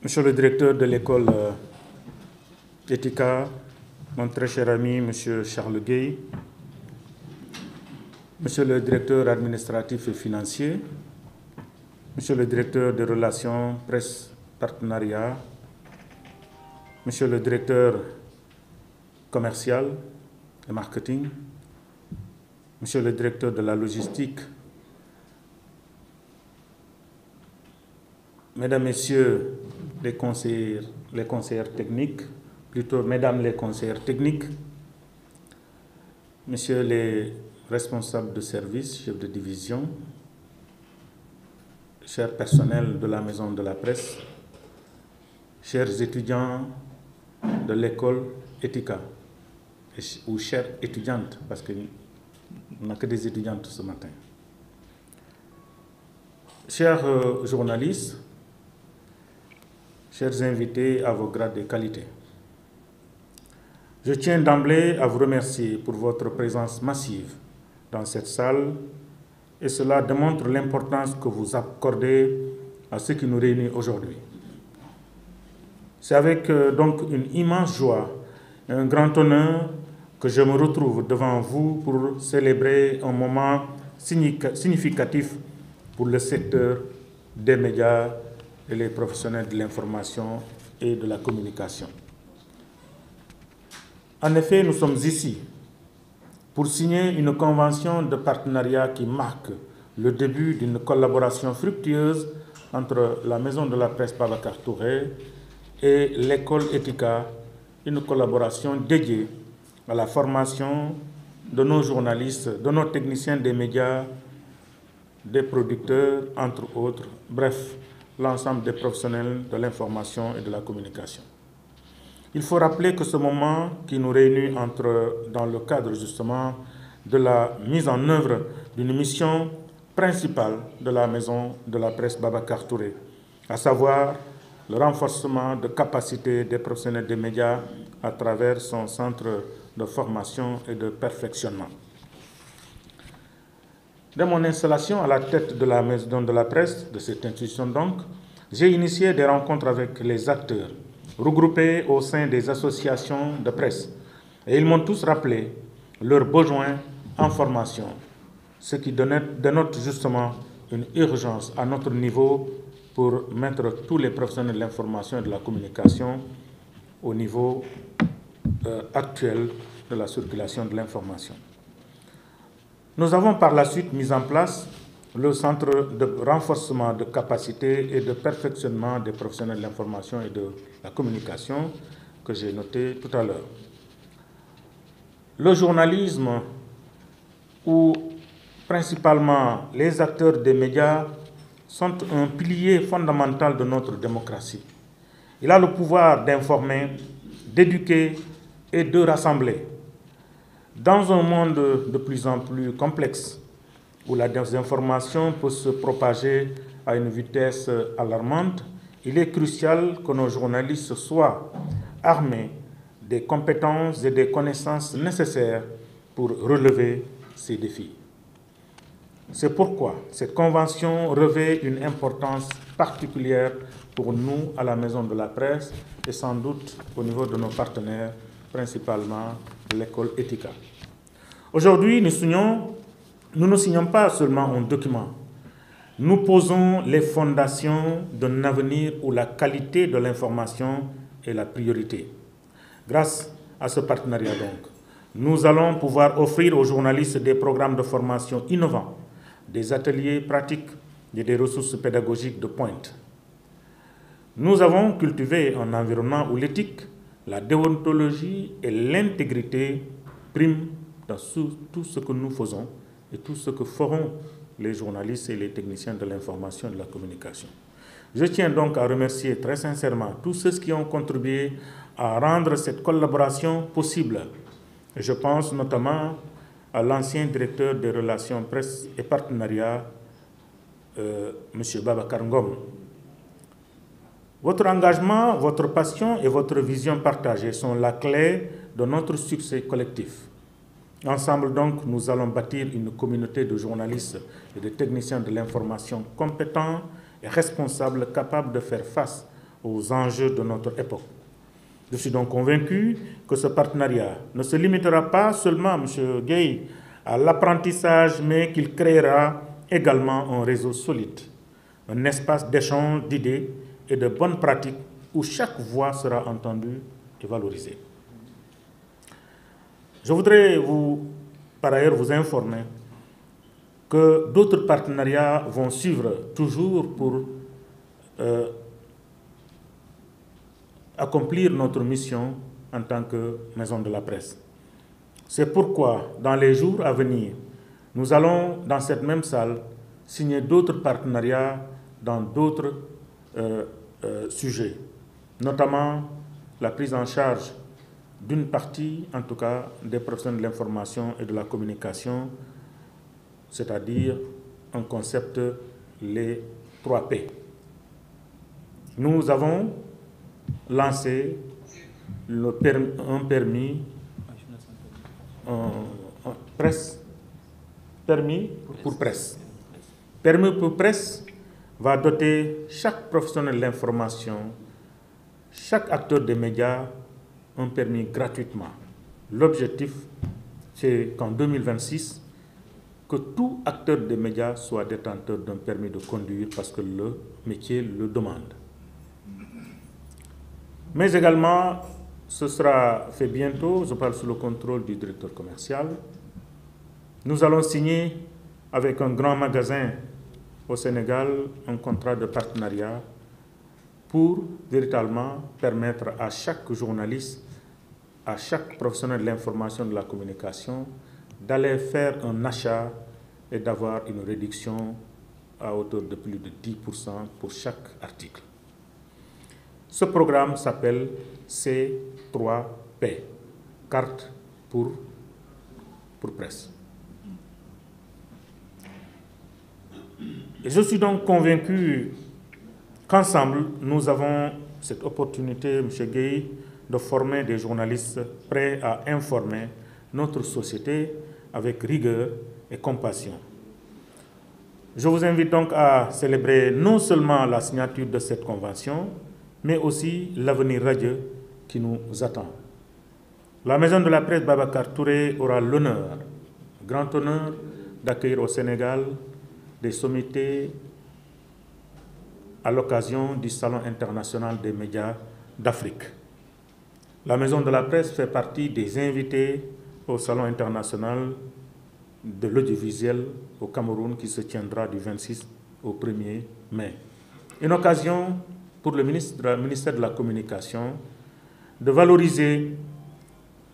Monsieur le directeur de l'école Etika, mon très cher ami, Monsieur Charles Gueye, Monsieur le directeur administratif et financier, Monsieur le directeur des relations presse-partenariat, Monsieur le directeur commercial et marketing, Monsieur le directeur de la logistique, Mesdames, Messieurs les conseillères techniques, plutôt Mesdames les conseillères techniques, Messieurs les responsables de service, chefs de division, chers personnels de la Maison de la Presse, chers étudiants de l'école Etika, ou chères étudiantes, parce qu'on n'a que des étudiantes ce matin. Chers journalistes, chers invités à vos grades et qualités, je tiens d'emblée à vous remercier pour votre présence massive dans cette salle et cela démontre l'importance que vous accordez à ce qui nous réunit aujourd'hui. C'est avec donc une immense joie et un grand honneur que je me retrouve devant vous pour célébrer un moment significatif pour le secteur des médias et les professionnels de l'information et de la communication. En effet, nous sommes ici pour signer une convention de partenariat qui marque le début d'une collaboration fructueuse entre la Maison de la Presse Babacar Touré et l'école Etika, une collaboration dédiée à la formation de nos journalistes, de nos techniciens des médias, des producteurs, entre autres, bref, l'ensemble des professionnels de l'information et de la communication. Il faut rappeler que ce moment qui nous réunit entre dans le cadre justement de la mise en œuvre d'une mission principale de la Maison de la Presse Babacar Touré, à savoir le renforcement de capacités des professionnels des médias à travers son centre de formation et de perfectionnement. Dès mon installation à la tête de la Maison de la Presse, de cette institution donc, j'ai initié des rencontres avec les acteurs regroupés au sein des associations de presse. Et ils m'ont tous rappelé leurs besoins en formation, ce qui dénote justement une urgence à notre niveau pour mettre tous les professionnels de l'information et de la communication au niveau actuel de la circulation de l'information. Nous avons par la suite mis en place le centre de renforcement de capacité et de perfectionnement des professionnels de l'information et de la communication que j'ai noté tout à l'heure. Le journalisme, où principalement les acteurs des médias sont un pilier fondamental de notre démocratie. Il a le pouvoir d'informer, d'éduquer et de rassembler. Dans un monde de plus en plus complexe, où la désinformation peut se propager à une vitesse alarmante, il est crucial que nos journalistes soient armés des compétences et des connaissances nécessaires pour relever ces défis. C'est pourquoi cette convention revêt une importance particulière pour nous à la Maison de la Presse et sans doute au niveau de nos partenaires, principalement l'école Etika. Aujourd'hui, nous ne signons pas seulement un document, nous posons les fondations d'un avenir où la qualité de l'information est la priorité. Grâce à ce partenariat donc, nous allons pouvoir offrir aux journalistes des programmes de formation innovants, des ateliers pratiques et des ressources pédagogiques de pointe. Nous avons cultivé un environnement où l'éthique, la déontologie et l'intégrité priment dans tout ce que nous faisons et tout ce que feront les journalistes et les techniciens de l'information et de la communication. Je tiens donc à remercier très sincèrement tous ceux qui ont contribué à rendre cette collaboration possible. Et je pense notamment à l'ancien directeur des relations presse et partenariat, M. Babacar Ngom. Votre engagement, votre passion et votre vision partagée sont la clé de notre succès collectif. Ensemble donc, nous allons bâtir une communauté de journalistes et de techniciens de l'information compétents et responsables capables de faire face aux enjeux de notre époque. Je suis donc convaincu que ce partenariat ne se limitera pas seulement, M. Gueye, à l'apprentissage, mais qu'il créera également un réseau solide, un espace d'échange d'idées et de bonnes pratiques où chaque voix sera entendue et valorisée. Je voudrais par ailleurs vous informer que d'autres partenariats vont suivre toujours pour accomplir notre mission en tant que maison de la presse. C'est pourquoi, dans les jours à venir, nous allons, dans cette même salle, signer d'autres partenariats dans d'autres sujets, notamment la prise en charge d'une partie, en tout cas, des professionnels de l'information et de la communication, c'est-à-dire un concept, les 3P. Nous avons lancé un permis pour presse. Permis pour presse va doter chaque professionnel de l'information, chaque acteur des médias, un permis gratuitement. L'objectif, c'est qu'en 2026, que tout acteur des médias soit détenteur d'un permis de conduire parce que le métier le demande. Mais également, ce sera fait bientôt, je parle sous le contrôle du directeur commercial, nous allons signer avec un grand magasin au Sénégal un contrat de partenariat pour véritablement permettre à chaque journaliste, à chaque professionnel de l'information et de la communication d'aller faire un achat et d'avoir une réduction à hauteur de plus de 10% pour chaque article. Ce programme s'appelle C3P, carte pour presse. Et je suis donc convaincu qu'ensemble, nous avons cette opportunité, M. Gueye, de former des journalistes prêts à informer notre société avec rigueur et compassion. Je vous invite donc à célébrer non seulement la signature de cette convention, mais aussi l'avenir radieux qui nous attend. La Maison de la Presse Babacar Touré aura l'honneur, grand honneur, d'accueillir au Sénégal des sommités à l'occasion du Salon international des médias d'Afrique. La Maison de la Presse fait partie des invités au Salon international de l'audiovisuel au Cameroun qui se tiendra du 26 au 1er mai. Une occasion pour le ministère de la Communication de valoriser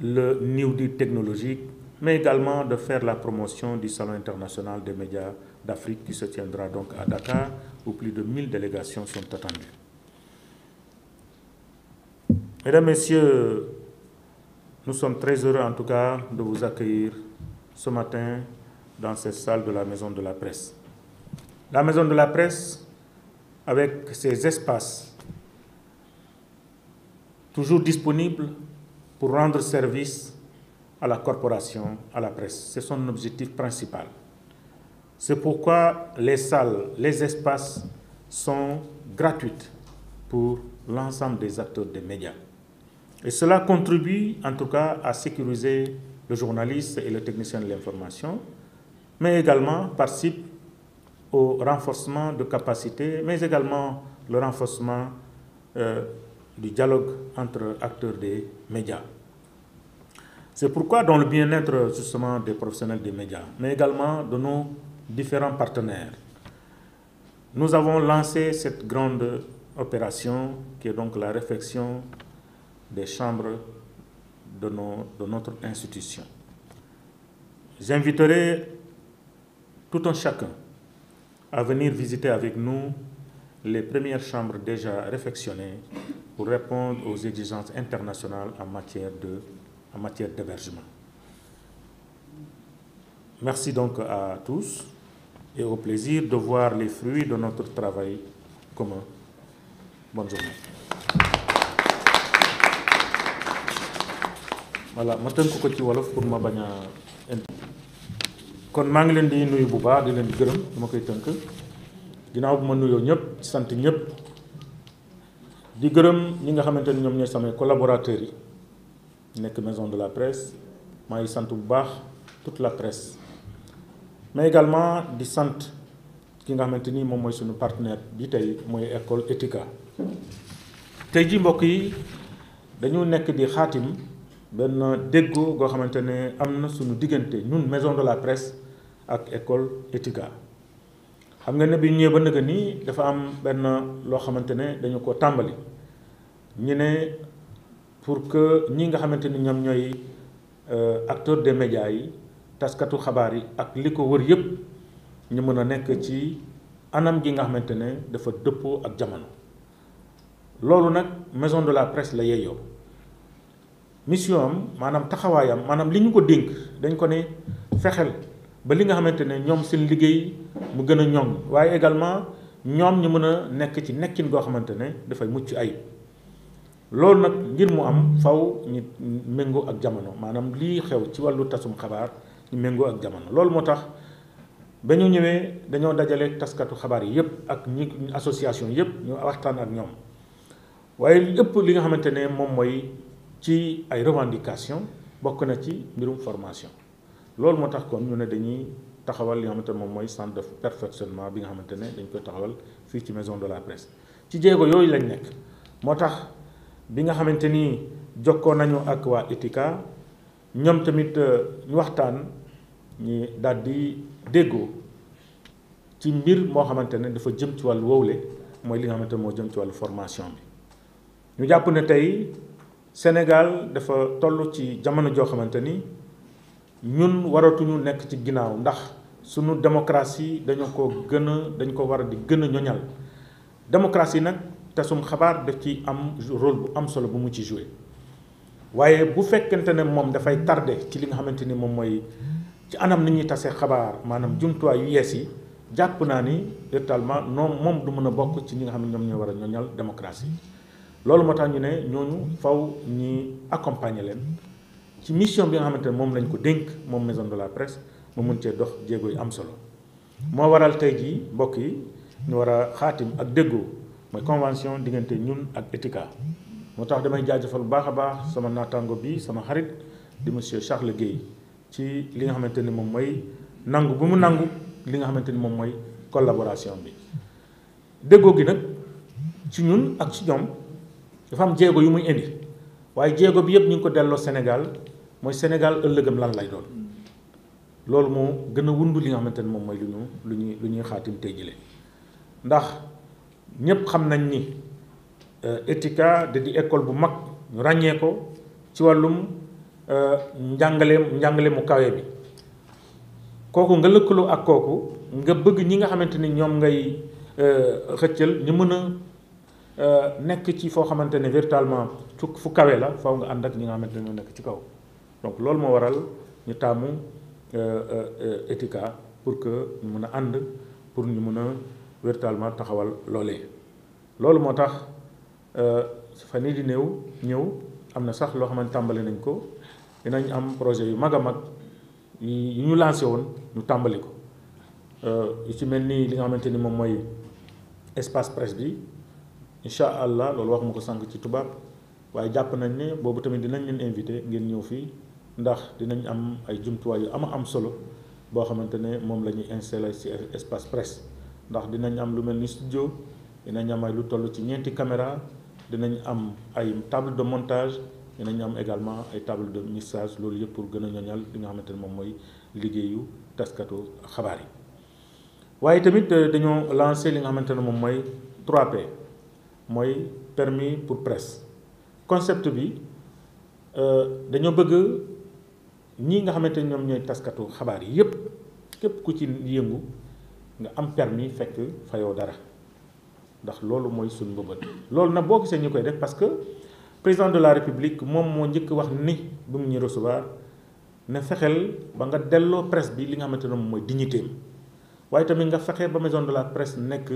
le New Deal technologique, mais également de faire la promotion du Salon international des médias d'Afrique qui se tiendra donc à Dakar, où plus de 1000 délégations sont attendues. Mesdames, Messieurs, nous sommes très heureux en tout cas de vous accueillir ce matin dans cette salle de la Maison de la Presse. La Maison de la Presse, avec ses espaces toujours disponibles pour rendre service à la corporation, à la presse. C'est son objectif principal. C'est pourquoi les salles, les espaces sont gratuits pour l'ensemble des acteurs des médias. Et cela contribue en tout cas à sécuriser le journaliste et le technicien de l'information, mais également participe au renforcement de capacités, mais également le renforcement du dialogue entre acteurs des médias. C'est pourquoi dans le bien-être justement des professionnels des médias, mais également de nos différents partenaires, nous avons lancé cette grande opération qui est donc la réfection des chambres de notre institution. J'inviterai tout un chacun à venir visiter avec nous les premières chambres déjà réfectionnées pour répondre aux exigences internationales en matière d'hébergement. Merci donc à tous et au plaisir de voir les fruits de notre travail commun. Bonne journée. Voilà, ma tënk ko ci wolof pour ma bañ a kon maa ngi leen di nuyu bu baax di leen di gërëm dama koy tënk ginnaaw bu ma nuyoo ñëpp sant ñëpp di gërëm ñi nga xamante ni ñoom ñooy samay collaborateurs yi nekk maison de la presse maa ngi sant bu baax toute la presse mais également di sant ki nga xamante ni moom mooy suñu partenaire bi tey mooy école Etika. tey ji mbokk yi dañu nekk di xaatim benn déggoo goo xamante ne am na suñu diggante ñun maison de la presse ak école Etika. xam nga ne bi ñëwee ba nëgë nii dafa am benn loo xamante ne dañu ko tàmbali ñu ne pour que ñi nga xamante ni ñoom ñooy acteurs des médias yi taskatu xabaar yi ak li ko wër yëpp ñu mën a nekk ci anam gi nga xamante ne dafa dëppoo ak jamono. loolu nag maison de la presse la yeeyoo mission am maanaam taxawaayam maanaam li ñu ko dénk dañ ko ne fexeel ba li nga xamante ne ñoom seen liggéey mu gën a ñoŋ waaye également ñoom ñu mën a nekk ci nekkin goo xamante ne dafay mucc ayib. loolu nag ngir mu am faw ñu méngoo ak jamono maanaam lii xew ci wàllu tasum xabaar ñu méngoo ak jamono. loolu moo tax ba ñu ñëwee dañoo dajale taskatu xabaar yi yëpp ak ñi association yëpp ñu waxtaan ak ñoom waaye lépp li nga xamante ne moom mooy ci ay revendication bokk na ci mbirum formation. loolu moo tax kon ñu ne dañuy taxawal li nga xamante ne moom mooy centre de perfectionnement bi nga xamante ne dañ koy taxawal fii ci maison de la presse. ci jéego yooyu lañ nekk moo tax bi nga xamante ni jokkoo nañu ak waa Etika ñoom tamit ñu waxtaan ñi daal di déggoo ci mbir moo xamante ne dafa jëm ci wàllu wowle mooy li nga xamante ne moo jëm ci wàllu formation bi. ñu jàpp ne tey Sénégal dafa toll ci jamono joo xamante ni ñun waratuñu nekk ci ginnaaw ndax sunu démocratie dañ ko war a di gën a ñoñal. démocratie nag tasum xabaar daf ci am rôle bu am solo bu mu ci joué waaye bu fekkente ne moom dafay tardé ci li nga xamante ni moom mooy ci anam ni ñuy tasee xabaar maanaam jumtuwaay yu yees yi jàpp naa ni totalement moom du mën a bokk ci ñi nga xam ne ñoom ñoo war a ñoñal démocratie. loolu moo tax ñu ne ñooñu faw ñi accompagner leen ci mission bi nga xamante ne moom lañ ko dénk moom maison de la presse mu mun cee dox jéego yu am solo. moo waral tey jii mbokk yi ñu war a xaatim ak déggoo mooy convention diggante ñun ak Etika. moo tax damay jaajëfal bu baax a baax sama naataango bi sama xarit di monsieur Charles Guèye ci li nga xamante ni moom mooy nangu bu mu nangu li nga xamante ni moom mooy collaboration bi. déggoo gi nag ci ñun ak ci ñoom dafa am jéego yu muy indi waaye jéego bi yëpp ñu ngi ko delloo Sénégal mooy Sénégal ëllëgam lan lay doon. loolu moo gën a wundu li nga xamante ne moom mooy lu ñuy xaatim tey jile ndax ñëpp xam nañ ni Etika da di école bu mag ñu ràññee ko ci wàllum njàngale mu kawe bi kooku nga lëkkaloo ak kooku nga bëgg ñi nga xamante ni ñoom ngay xëccal ñu mën a nekk ci foo xamante ne véritablement fu kawe la faw nga ànd ak ñi nga xamante ne ñoo nekk ci kaw. donc loolu moo waral ñu taamu Etika pour que ñu mën a ànd pour ñu mën a véritablement taxawal loolee. loolu moo tax fan yii di ñëw am na sax loo xamante tàmbali nañ ko dinañ am projet yu mag a mag yu ñu lancé woon ñu tàmbali ko yu ci mel ni li nga xamante ni moom mooy espace presse bi incha allah loolu waxuma ko sànq ci tubaab waaye jàpp nañ ne boobu tamit dinañ leen invité ngeen ñëw fii. ndax dinañ am ay jumtuwaay yu am solo boo xamante ne moom la ñuy installé ci espace presse ndax dinañ am lu mel ni studio dinañ am ay lu toll ci 4 caméra dinañ am ay table de montage dinañ am également ay table de mixage loolu yëpp pour gën a ñoñal li nga xamante ne moom mooy liggéeyu taskatu xabaar yi. waaye tamit dañoo lancé li nga xamante ne moom mooy 3P mooy permis pour presse concept bi dañoo bëgg. ñii nga xamante ne ñoom ñooy taskatu xabaar yi yëpp képp ku ci yëngu nga am permis fekk fayoo dara ndax loolu mooy suñu mbëbët. loolu nag boo gisee ñu koy def parce que président de la république moom moo njëkk wax ni bu mu ñu recevoir ne fexeel ba nga delloo presse bi li nga xamante ne moom mooy dignitéem waaye tamit nga fexe ba maison de la presse nekk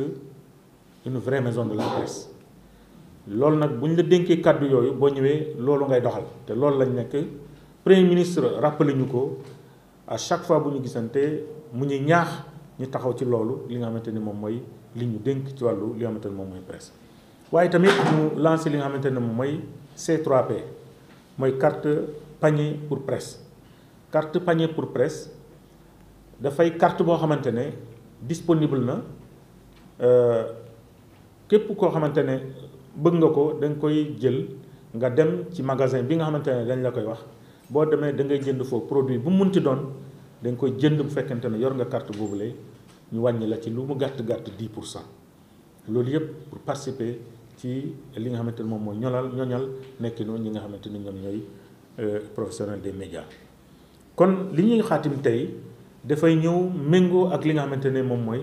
une vraie maison de la presse. loolu nag bu ñu la dénkee kàddu yooyu boo ñëwee loolu ngay doxal te loolu lañ nekk. premier ministre rappelé ñu ko à chaque fois bu ñu gisante mu ñu ñaax ñu taxaw ci loolu li nga xamante ni moom mooy li ñu dénk ci wàllu li nga xamante ni moom mooy presse. waaye tamit ñu lancé li nga xamante ne moom mooy C3P mooy carte panier pour presse. Carte panier pour presse dafay carte boo xamante ne disponible na képp koo xamante ne bëgg nga ko da nga koy jël nga dem ci magasin bi nga xamante ne dañ la koy wax boo demee da ngay jënd foofu produit bu mu munti doon da nga koy jënd bu fekkente ne yor nga carte boobule ñu wàññi la ci lu mu gàtt 10%. loolu yëpp pour participer ci li nga xamante ne moom mooy ñoñal nekkinu ñi nga xamante ni ñoom ñooy professionnels des médias. kon li ñuy xaatim tey dafay ñëw méngoo ak li nga xamante ne moom mooy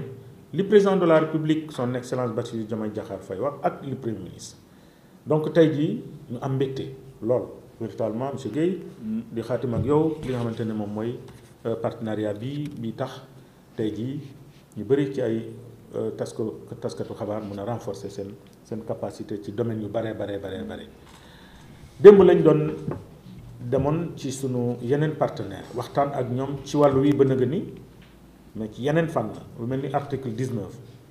li président de la république son excellence Bassirou Diomaye Diakhar Faye wax ak le premier ministre. donc tey jii ñu am mbégte lool véritablement monsieur Guèye di xaatim ak yow li nga xamante ne moom mooy partenariat bi tax tey jii ñu bëri ci ay taskatu xabaar mun a renforcer seen capacité ci domaine yu bare. démb lañ doon demoon ci sunu yeneen partenaire waxtaan ak ñoom ci wàllu wi ba nëgë ni mais ci yeneen fànn lu mel ni article 19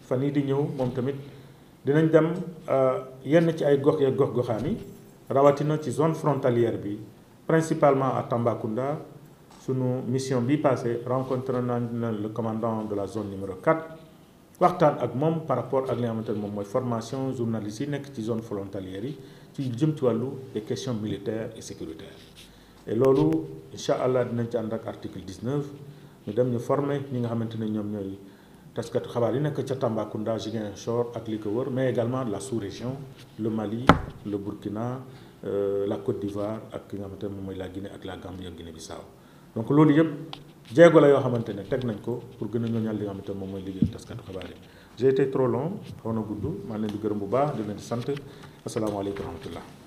fan yii di ñëw moom tamit dinañ dem yenn ci ay gox-goxaan yi rawatina ci zone frontalière bi principalement à Tambacounda. sunu mission bi passé rencontré nañ le commandant de la zone numéro 4 waxtaan ak moom par rapport ak li nga xamante ne moom mooy formation journaliste yi nekk ci zone frontalière yi ci jëm ci wàllu des questions militaires et sécuritaires. et loolu incha allah dinañ ci ànd ak article 19 ñu dem ñu former ñi nga xamante ne ñoom ñooy taskatu xabaar yi nekk ca Tambacounda Ziguinchor ak li ko wër mais également la sous-région le Mali le Burkina la Côte d'Ivoire ak ki nga xamante ne moom mooy la Guinée ak la Gambie ak Guinée-Bissau. donc loolu yëpp jéego la yoo xamante ne teg nañ ko pour gën a ñooñal li nga xamante ne moom mooy liggéey taskatu xabaar yi. j'ai été trop long xaw na gudd maa leen di gërëm bu baax di leen di sant asalaamaaleykum wa rahmatullah.